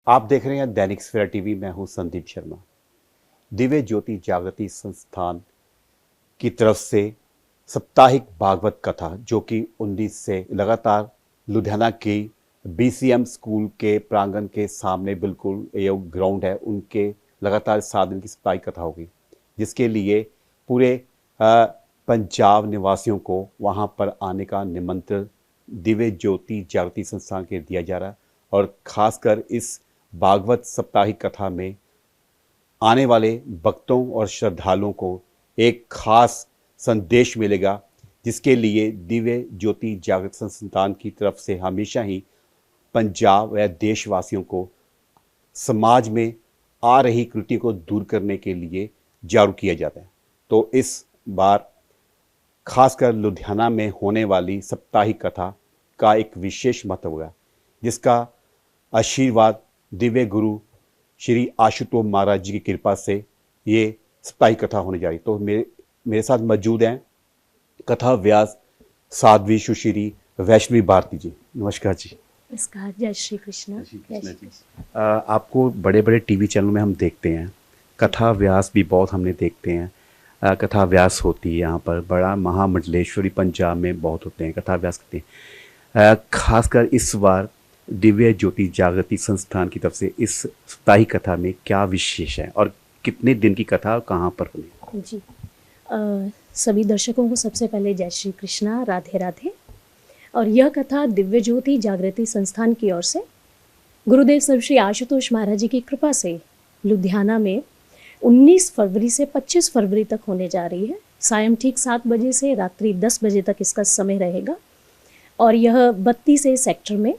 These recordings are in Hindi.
आप देख रहे हैं दैनिक सवेरा टीवी। मैं हूं संदीप शर्मा। दिव्य ज्योति जागृति संस्थान की तरफ से साप्ताहिक भागवत कथा जो कि 19 से लगातार लुधियाना की बीसीएम स्कूल के प्रांगण के सामने बिल्कुल ये ग्राउंड है, उनके लगातार 7 दिन की साप्ताहिक कथा होगी, जिसके लिए पूरे पंजाब निवासियों को वहां पर आने का निमंत्रण दिव्य ज्योति जागृति संस्थान के दिया जा रहा है। और खासकर इस भागवत साप्ताहिक कथा में आने वाले भक्तों और श्रद्धालुओं को एक खास संदेश मिलेगा, जिसके लिए दिव्य ज्योति जागृत संस्थान की तरफ से हमेशा ही पंजाब व देशवासियों को समाज में आ रही त्रुटि को दूर करने के लिए जागरूक किया जाता है। तो इस बार खासकर लुधियाना में होने वाली साप्ताहिक कथा का एक विशेष महत्व होगा, जिसका आशीर्वाद दिव्य गुरु श्री आशुतोष महाराज जी की कृपा से ये साप्ताहिक कथा होने जा रही। तो मेरे साथ मौजूद हैं कथा व्यास साध्वी सुश्री वैष्णवी भारती जी। नमस्कार जी। नमस्कार। जय श्री कृष्ण। आपको बड़े बड़े टीवी चैनलों में हम देखते हैं, कथा व्यास भी बहुत हमने देखते हैं। कथा व्यास होती है यहाँ पर, बड़ा महामंडलेश्वरी पंजाब में बहुत होते हैं, कथा व्यास करते हैं। खासकर इस बार दिव्य ज्योति जागृति संस्थान की तरफ से इस साप्ताहिक कथा में क्या विशेष है और कितने दिन की कथा और कहाँ पर होगी? जी, सभी दर्शकों को सबसे पहले जय श्री कृष्णा, राधे राधे। और यह कथा दिव्य ज्योति जागृति संस्थान की ओर से गुरुदेव सर्व श्री आशुतोष महाराज जी की कृपा से लुधियाना में 19 फरवरी से 25 फरवरी तक होने जा रही है। सायं ठीक 7 बजे से रात्रि 10 बजे तक इसका समय रहेगा। और यह 32 सेक्टर में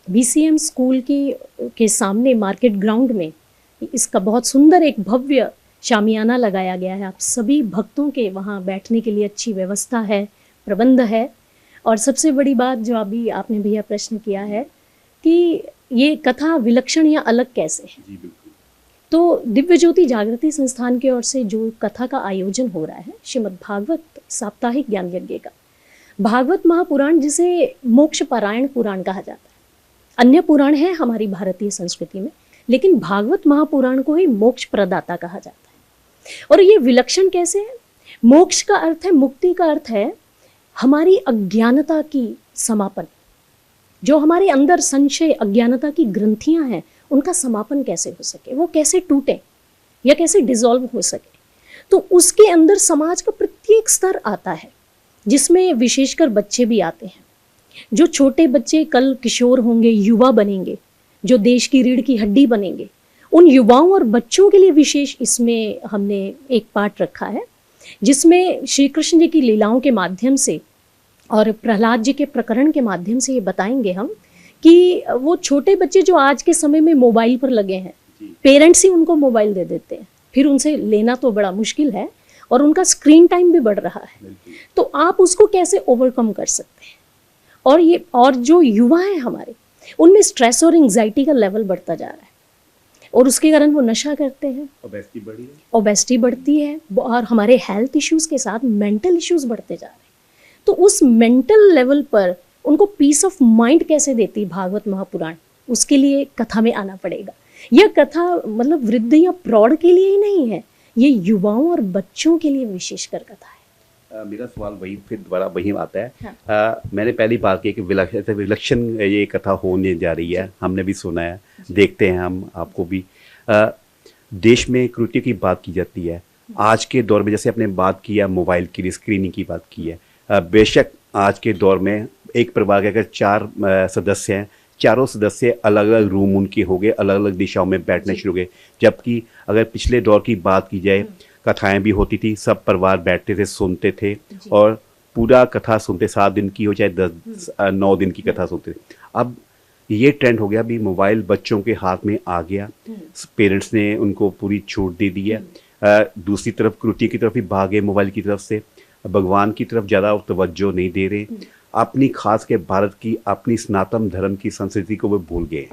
बीसीएम स्कूल के सामने मार्केट ग्राउंड में इसका बहुत सुंदर एक भव्य शामियाना लगाया गया है। आप सभी भक्तों के वहाँ बैठने के लिए अच्छी व्यवस्था है, प्रबंध है। और सबसे बड़ी बात जो अभी आपने भैया प्रश्न किया है कि ये कथा विलक्षण या अलग कैसे है। जी बिल्कुल। तो दिव्य ज्योति जागृति संस्थान की ओर से जो कथा का आयोजन हो रहा है, श्रीमद् भागवत साप्ताहिक ज्ञान यज्ञ का, भागवत महापुराण जिसे मोक्ष पारायण पुराण कहा जाता है। अन्य पुराण है हमारी भारतीय संस्कृति में, लेकिन भागवत महापुराण को ही मोक्ष प्रदाता कहा जाता है। और ये विलक्षण कैसे है? मोक्ष का अर्थ है, मुक्ति का अर्थ है हमारी अज्ञानता की समापन। जो हमारे अंदर संशय, अज्ञानता की ग्रंथियां हैं, उनका समापन कैसे हो सके, वो कैसे टूटे या कैसे डिसॉल्व हो सके। तो उसके अंदर समाज का प्रत्येक स्तर आता है, जिसमें विशेषकर बच्चे भी आते हैं। जो छोटे बच्चे कल किशोर होंगे, युवा बनेंगे, जो देश की रीढ़ की हड्डी बनेंगे, उन युवाओं और बच्चों के लिए विशेष इसमें हमने एक पाठ रखा है, जिसमें श्री कृष्ण जी की लीलाओं के माध्यम से और प्रहलाद जी के प्रकरण के माध्यम से ये बताएंगे हम कि वो छोटे बच्चे जो आज के समय में मोबाइल पर लगे हैं, पेरेंट्स ही उनको मोबाइल दे देते हैं, फिर उनसे लेना तो बड़ा मुश्किल है और उनका स्क्रीन टाइम भी बढ़ रहा है। तो आप उसको कैसे ओवरकम कर सकते हैं। और जो युवा हैं हमारे, उनमें स्ट्रेस और एंजाइटी का लेवल बढ़ता जा रहा है और उसके कारण वो नशा करते हैं, ओबेसिटी बढ़ती है और हमारे हेल्थ इश्यूज के साथ मेंटल इश्यूज बढ़ते जा रहे हैं। तो उस मेंटल लेवल पर उनको पीस ऑफ माइंड कैसे देती भागवत महापुराण, उसके लिए कथा में आना पड़ेगा। यह कथा मतलब वृद्ध या प्रौढ़ के लिए ही नहीं है, ये युवाओं और बच्चों के लिए विशेषकर कथा है। मेरा सवाल वही फिर दोबारा वही आता है। हाँ। मैंने पहली बात की कि विलक्षण ये कथा होने जा रही है, हमने भी सुना है, देखते हैं हम आपको भी। देश में कुरीति की बात की जाती है आज के दौर में, जैसे आपने बात की है मोबाइल की स्क्रीनिंग की बात की है। बेशक आज के दौर में एक परिवार के अगर 4 सदस्य हैं, चारों सदस्य अलग अलग रूम उनके हो गए, अलग अलग दिशाओं में बैठने शुरू हो गए। जबकि अगर पिछले दौर की बात की जाए, कथाएं भी होती थी, सब परिवार बैठते थे, सुनते थे और पूरा कथा सुनते, 7 दिन की हो चाहे 9 दिन की कथा सुनते थे। अब ये ट्रेंड हो गया, अभी मोबाइल बच्चों के हाथ में आ गया, पेरेंट्स ने उनको पूरी छूट दे दी है। दूसरी तरफ कुरीति की तरफ ही भागे, मोबाइल की तरफ से भगवान की तरफ ज़्यादा तवज्जो नहीं दे रहे, अपनी खास के भारत की अपनी सनातन धर्म की संस्कृति को वो भूल गए।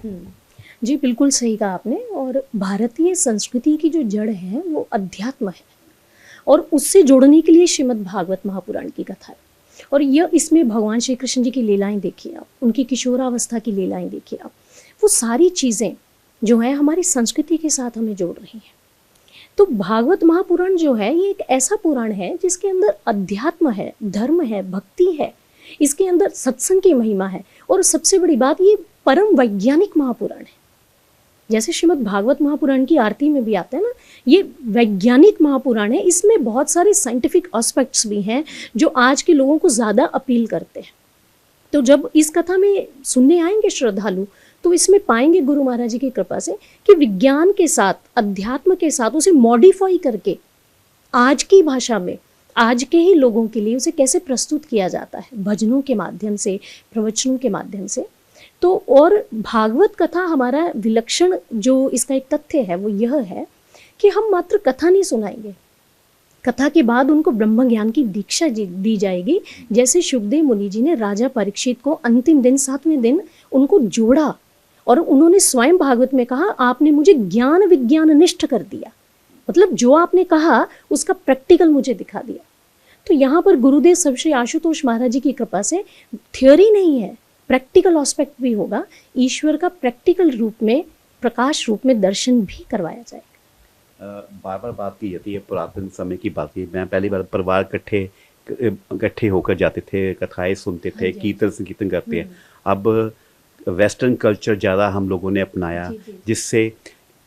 जी बिल्कुल सही कहा आपने। और भारतीय संस्कृति की जो जड़ है वो अध्यात्म है और उससे जोड़ने के लिए श्रीमद् भागवत महापुराण की कथा है। और यह इसमें भगवान श्री कृष्ण जी की लीलाएं देखिए आप, उनकी किशोरावस्था की लीलाएं देखिए आप, वो सारी चीज़ें जो है हमारी संस्कृति के साथ हमें जोड़ रही हैं। तो भागवत महापुराण जो है ये एक ऐसा पुराण है जिसके अंदर अध्यात्म है, धर्म है, भक्ति है, इसके अंदर सत्संग की महिमा है, और सबसे बड़ी बात ये परम वैज्ञानिक महापुराण है। जैसे श्रीमद् भागवत महापुराण की आरती में भी आता है ना, ये वैज्ञानिक महापुराण है। इसमें बहुत सारे साइंटिफिक एस्पेक्ट्स भी हैं जो आज के लोगों को ज़्यादा अपील करते हैं। तो जब इस कथा में सुनने आएंगे श्रद्धालु तो इसमें पाएंगे गुरु महाराज जी की कृपा से कि विज्ञान के साथ, अध्यात्म के साथ उसे मॉडिफाई करके आज की भाषा में, आज के ही लोगों के लिए उसे कैसे प्रस्तुत किया जाता है, भजनों के माध्यम से, प्रवचनों के माध्यम से। तो और भागवत कथा हमारा विलक्षण जो इसका एक तथ्य है वो यह है कि हम मात्र कथा नहीं सुनाएंगे, कथा के बाद उनको ब्रह्म ज्ञान की दीक्षा दी जाएगी। जैसे शुकदेव मुनि जी ने राजा परीक्षित को अंतिम दिन, 7वें दिन उनको जोड़ा और उन्होंने स्वयं भागवत में कहा, आपने मुझे ज्ञान विज्ञान निष्ठ कर दिया, मतलब जो आपने कहा उसका प्रैक्टिकल मुझे दिखा दिया। तो यहाँ पर गुरुदेव श्री आशुतोष महाराज जी की कृपा से थ्योरी नहीं है, प्रैक्टिकल एस्पेक्ट भी होगा। ईश्वर का प्रैक्टिकल रूप में, प्रकाश रूप में दर्शन भी करवाया जाएगा। बार बार बात की जाती है, पुरातन समय की बात की। मैं पहली बार परिवार इकट्ठे होकर जाते थे, कथाएं सुनते थे, कीर्तन संकीर्तन करते हैं। अब वेस्टर्न कल्चर ज़्यादा हम लोगों ने अपनाया, जिससे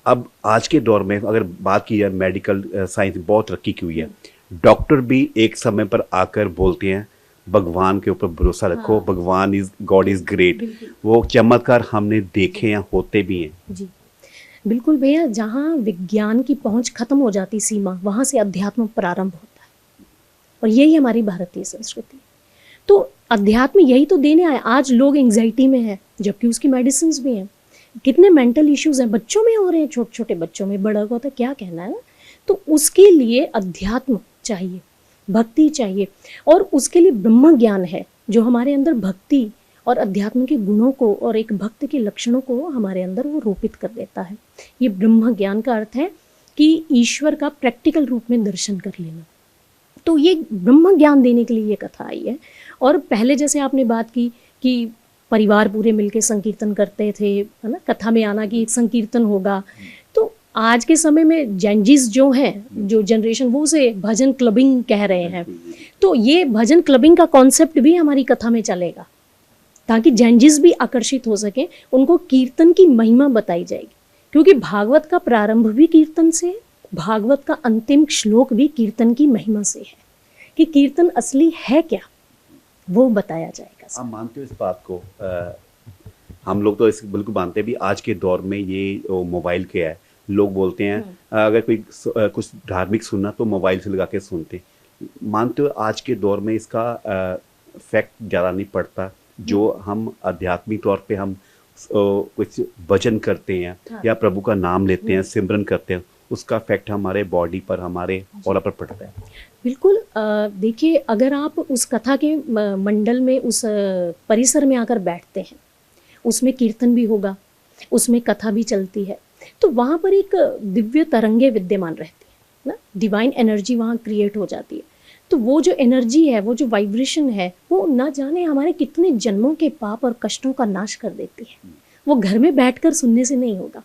अब आज के दौर में अगर बात की जाए, मेडिकल साइंस बहुत तरक्की की हुई है। डॉक्टर भी एक समय पर आकर बोलते हैं भगवान के ऊपर भरोसा रखो, भगवान गॉड इज ग्रेट। वो चमत्कार हमने देखे हैं, होते भी हैं। जी बिल्कुल भैया, जहाँ विज्ञान की पहुंच खत्म हो जाती सीमा, वहाँ से अध्यात्म प्रारंभ होता है, और यही हमारी भारतीय संस्कृति। तो अध्यात्म यही तो देने आया। आज लोग एंग्जाइटी में हैं जबकि उसकी मेडिसिन भी हैं। कितने मेंटल इश्यूज हैं, बच्चों में हो रहे हैं, छोटे छोटे बच्चों में, बड़ा को तो क्या कहना है ना। तो उसके लिए अध्यात्म चाहिए, भक्ति चाहिए, और उसके लिए ब्रह्म ज्ञान है जो हमारे अंदर भक्ति और अध्यात्म के गुणों को और एक भक्त के लक्षणों को हमारे अंदर वो रोपित कर देता है। ये ब्रह्म ज्ञान का अर्थ है कि ईश्वर का प्रैक्टिकल रूप में दर्शन कर लेना। तो ये ब्रह्म ज्ञान देने के लिए ये कथा आई है। और पहले जैसे आपने बात की कि परिवार पूरे मिलके संकीर्तन करते थे, है ना, कथा में आना कि एक संकीर्तन होगा। तो आज के समय में जेंजीज जो हैं, जो जनरेशन, वो उसे भजन क्लबिंग कह रहे हैं। तो ये भजन क्लबिंग का कॉन्सेप्ट भी हमारी कथा में चलेगा, ताकि जेंजीज भी आकर्षित हो सके, उनको कीर्तन की महिमा बताई जाएगी। क्योंकि भागवत का प्रारंभ भी कीर्तन से, भागवत का अंतिम श्लोक भी कीर्तन की महिमा से है, कि कीर्तन असली है क्या वो बताया जाएगा। आप मानते हो इस बात को? हम लोग तो इस बिल्कुल मानते हैं भी। आज के दौर में ये मोबाइल के है, लोग बोलते हैं अगर कोई कुछ धार्मिक सुनना तो मोबाइल से लगा के सुनते। मानते हो आज के दौर में इसका इफेक्ट ज़्यादा नहीं पड़ता? जो हम आध्यात्मिक तौर पे हम कुछ भजन करते हैं या प्रभु का नाम लेते हैं, सिमरन करते हैं, उसका इफेक्ट हमारे बॉडी पर, हमारे ऑरा पर पड़ता है। बिल्कुल। देखिए, अगर आप उस कथा के मंडल में, उस परिसर में आकर बैठते हैं, उसमें कीर्तन भी होगा, उसमें कथा भी चलती है, तो वहाँ पर एक दिव्य तरंगे विद्यमान रहती है ना, डिवाइन एनर्जी वहाँ क्रिएट हो जाती है। तो वो जो एनर्जी है, वो जो वाइब्रेशन है, वो ना जाने हमारे कितने जन्मों के पाप और कष्टों का नाश कर देती है। वो घर में बैठकर सुनने से नहीं होगा।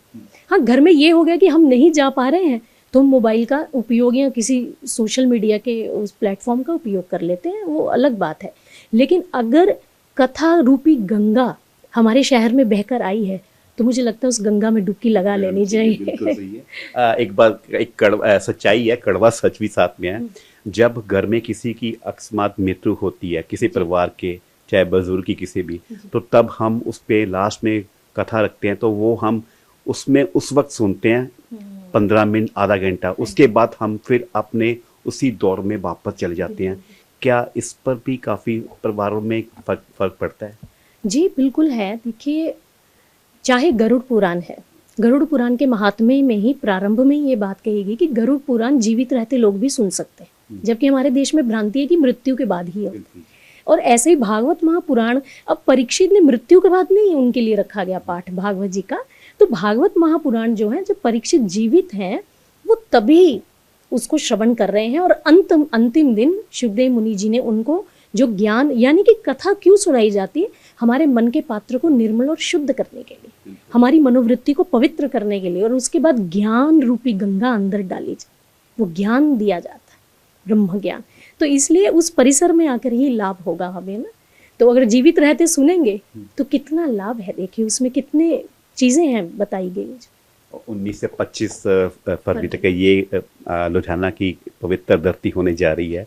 हाँ, घर में ये हो गया कि हम नहीं जा पा रहे हैं तो हम मोबाइल का उपयोग या किसी सोशल मीडिया के उस प्लेटफॉर्म का उपयोग कर लेते हैं, वो अलग बात है। लेकिन अगर कथा रूपी गंगा हमारे शहर में बहकर आई है तो मुझे लगता है उस गंगा में डुबकी लगा लेनी चाहिए। बिल्कुल सही है। एक बात, एक सच्चाई है, कड़वा सच भी साथ में है। जब घर में किसी की अकस्मात मृत्यु होती है, किसी परिवार के, चाहे बुजुर्ग की किसी भी, तो तब हम उस पे लास्ट में कथा रखते हैं। तो वो हम उसमें उस वक्त सुनते हैं 15 मिनट, आधा घंटा, उसके बाद हम फिर अपने उसी दौर में वापस चले जाते हैं। क्या इस पर भी काफ़ी परिवारों में फर्क पड़ता है? जी बिल्कुल है। देखिए, चाहे गरुड़ पुराण है, गरुड़ पुराण के महात्म्य में ही प्रारंभ में ये बात कहेगी कि गरुड़ पुराण जीवित रहते लोग भी सुन सकते हैं, जबकि हमारे देश में भ्रांति है कि मृत्यु के बाद ही होती है। और ऐसे ही भागवत महापुराण, अब परीक्षित ने मृत्यु के बाद नहीं उनके लिए रखा गया पाठ भागवत जी का, तो भागवत महापुराण जो है, जब परीक्षित जीवित हैं वो तभी उसको श्रवण कर रहे हैं। और अंतिम दिन शुकदेव मुनि जी ने उनको जो ज्ञान, यानी कि कथा क्यों सुनाई जाती है, हमारे मन के पात्र को निर्मल और शुद्ध करने के लिए, हमारी मनोवृत्ति को पवित्र करने के लिए, और उसके बाद ज्ञान रूपी गंगा अंदर डाली जाए, वो ज्ञान दिया जाता है, ब्रह्म ज्ञान। तो इसलिए उस परिसर में आकर ही लाभ होगा हमें ना। तो अगर जीवित रहते सुनेंगे तो कितना लाभ है, देखिए उसमें कितने चीजें हैं बताई गई। 19 से 25 फरवरी तक ये लुधियाना की पवित्र धरती होने जा रही है।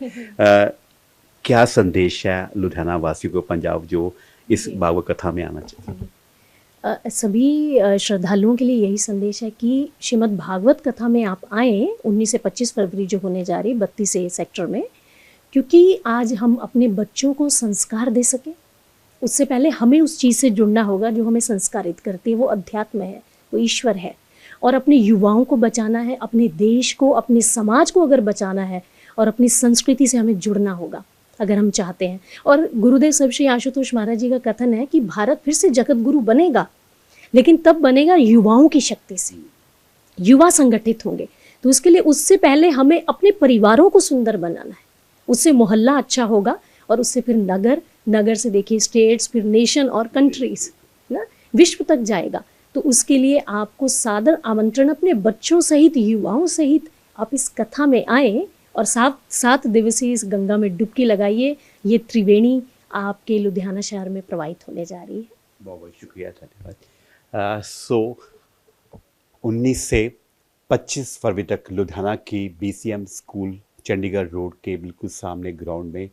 क्या संदेश है लुधियाना वासियों को, पंजाब जो इस भागवत कथा में आना चाहिए? सभी श्रद्धालुओं के लिए यही संदेश है कि श्रीमद् भागवत कथा में आप आएँ 19 से 25 फरवरी जो होने जा रही 32 सेक्टर में, क्योंकि आज हम अपने बच्चों को संस्कार दे सकें। उससे पहले हमें उस चीज़ से जुड़ना होगा जो हमें संस्कारित करती है, वो अध्यात्म है, वो ईश्वर है। और अपने युवाओं को बचाना है, अपने देश को, अपने समाज को अगर बचाना है, और अपनी संस्कृति से हमें जुड़ना होगा अगर हम चाहते हैं। और गुरुदेव सब श्री आशुतोष महाराज जी का कथन है कि भारत फिर से जगत गुरु बनेगा, लेकिन तब बनेगा युवाओं की शक्ति से, युवा संगठित होंगे। तो उसके लिए उससे पहले हमें अपने परिवारों को सुंदर बनाना है, उससे मोहल्ला अच्छा होगा, और उससे फिर नगर, नगर से देखिए स्टेट्स, फिर नेशन और कंट्रीज ना, विश्व तक जाएगा। तो उसके लिए आपको सादर आमंत्रण, अपने बच्चों सहित, युवाओं सहित आप इस कथा में आए और 7 दिवसीय इस गंगा में डुबकी लगाइए। ये त्रिवेणी आपके लुधियाना शहर में प्रवाहित होने जा रही है। बहुत बहुत शुक्रिया, धन्यवाद। 19 से 25 फरवरी तक लुधियाना की BCM स्कूल चंडीगढ़ रोड के बिल्कुल सामने ग्राउंड में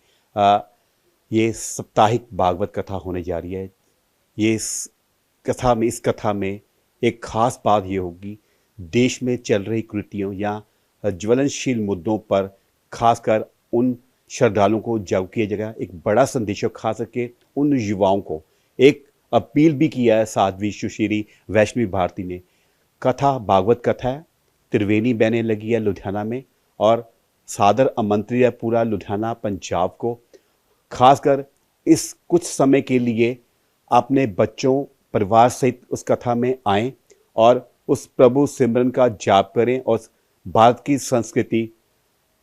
ये साप्ताहिक भागवत कथा होने जा रही है। ये इस कथा में एक खास बात ये होगी, देश में चल रही कृतियों या ज्वलनशील मुद्दों पर खासकर उन श्रद्धालुओं को जागरूक किया जाएगा। एक बड़ा संदेश, खास करके उन युवाओं को एक अपील भी किया है साध्वी सुश्री वैष्णवी भारती ने। कथा भागवत कथा है, त्रिवेणी बहने लगी है लुधियाना में, और सादर आमंत्रित है पूरा लुधियाना पंजाब को। खासकर इस कुछ समय के लिए अपने बच्चों, परिवार सहित उस कथा में आएं और उस प्रभु सिमरन का जाप करें। और भारत की संस्कृति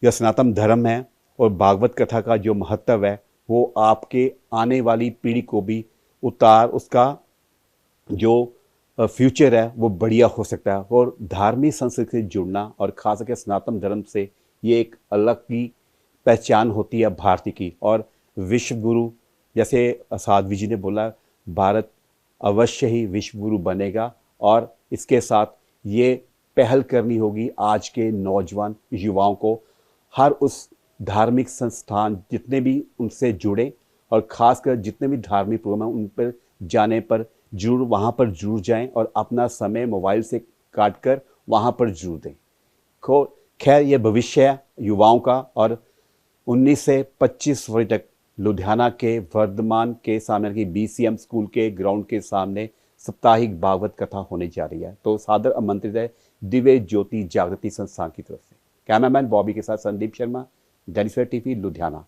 या सनातन धर्म है और भागवत कथा का जो महत्व है वो आपके आने वाली पीढ़ी को भी उसका जो फ्यूचर है वो बढ़िया हो सकता है। और धार्मिक संस्कृति से जुड़ना और खास करके सनातन धर्म से ये एक अलग की पहचान होती है भारत की। और विश्व गुरु, जैसे साध्वी जी ने बोला, भारत अवश्य ही विश्व गुरु बनेगा। और इसके साथ ये पहल करनी होगी आज के नौजवान युवाओं को, हर उस धार्मिक संस्थान जितने भी उनसे जुड़े, और ख़ासकर जितने भी धार्मिक प्रोग्राम हैं उन पर जाने पर जरूर वहाँ पर जुड़ जाएं और अपना समय मोबाइल से काट कर वहाँ पर जुड़ दें। खैर ये भविष्य है युवाओं का। और 19 से 25 फरवरी तक लुधियाना के वर्धमान के सामने की BCM स्कूल के ग्राउंड के सामने साप्ताहिक भागवत कथा होने जा रही है। तो सादर आमंत्रित है दिव्य ज्योति जागृति संस्थान की तरफ से। कैमरामैन बॉबी के साथ संदीप शर्मा, दैनिक सवेरा TV लुधियाना।